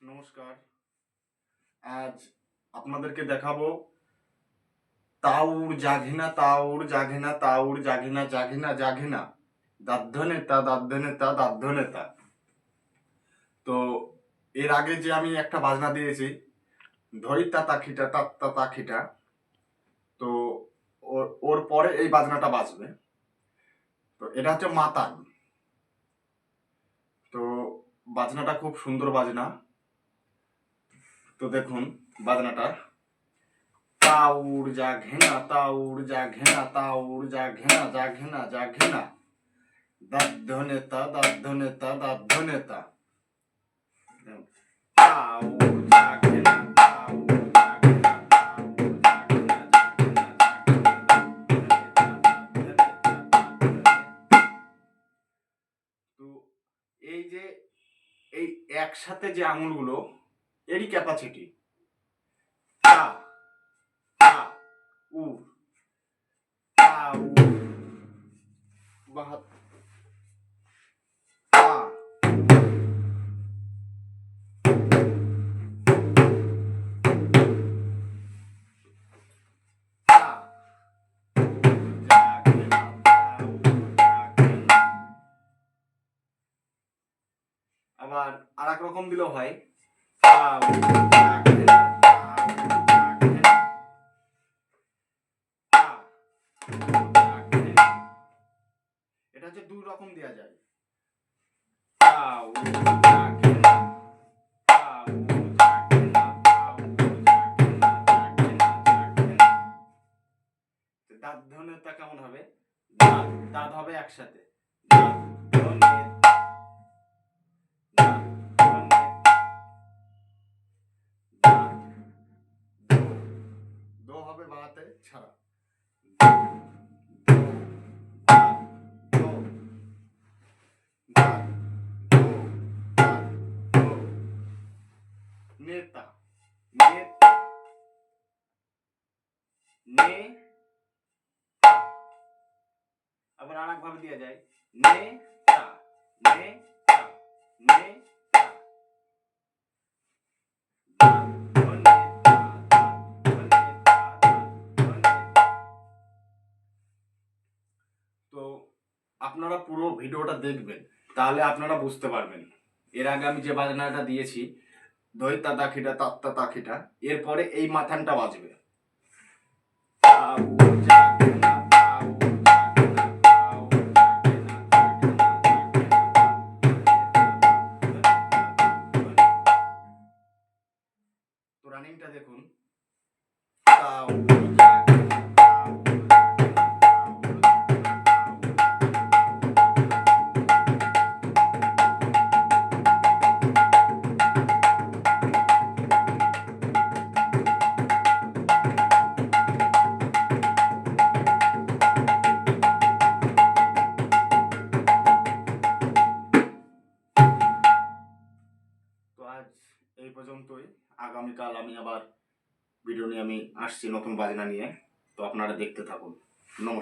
নমস্কার, আজ আপনাদেরকে দেখাবো তাউর জাঘিনা তাউর জাঘিনা তাউর জাঘিনা জাঘিনা জাঘিনা দাধ্যনেতা দাধ্যনেতা দাধ্যনেতা। তো এর আগে যে আমি একটা বাজনা দিয়েছি ধৈতা তাখিটা তাত্তা তাখিটা, তো ওর পরে এই বাজনাটা বাজবে। তো এটা হচ্ছে মাতান। তো বাজনাটা খুব সুন্দর বাজনা। তো দেখুন বাজনাটা তাউর জাঘেনা তাউর জাঘেনা তাউর জাঘেনা জাঘেনা জাঘেনা দাধ্যনেতা দাধ্যনেতা দাধ্যনেতা। তাউর জাঘেনা তাউর জাঘেনা তাউর জাঘেনা জাঘেনা জাঘেনা। তো এই যে এই একসাথে যে আঙুলগুলো এরই ক্যাপাসিটি তা তা উ তা উ বাহাত তা তা জাঘেনা তাউর জাঘেনা। আবার আর এক রকম দিলেও হয় তাউর জাঘেনা তাউর জাঘেনা তা জাঘেনা। এটা হচ্ছে দুই রকম দেওয়া যায় তাউর জাঘেনা তাউর জাঘেনা তাউর জাঘেনা জাঘেনা জাঘেনা। দাঁত ধ্বনিটা কেমন হবে? দাঁত দাঁত হবে একসাথে দাঁত ধ্বনি দাঁত ধ্বনি দাঁত দো দো হবে বাতে ছাড়া দো দাঁত দো দাঁত দো দাঁত দো নেতা নেতা নে। আবার আর একভাবে দেওয়া যায় নে তা নে তা নে তা দাঁত ধ্বনি তা দাঁত ধ্বনি তা দাঁত ধ্বনি তা। তো আপনারা পুরো ভিডিওটা দেখবেন, তাহলে আপনারা বুঝতে পারবেন। এর আগে আমি যে বাজনাটা দিয়েছি দৈতা তাখিটা তাত্তা তাখিটা, এরপরে এই মাথানটা বাজবে তাউর জাঘেনা তাউর জাঘেনা তাউর জাঘেনা জাঘেনা জাঘেনা দাধ্যনেতা দাধ্যনেতা দাধ্যনেতা। তো রানিংটা দেখুন তাউর জাঘেনা তাউর জাঘেনা তাউর জাঘেনা তাউর তো আজ এই পর্যন্তই। আগামীকাল আমি আবার ভিডিও নিয়ে আসছি নতুন বাজনা নিয়ে। তো আপনারা দেখতে থাকুন। নমস্কার।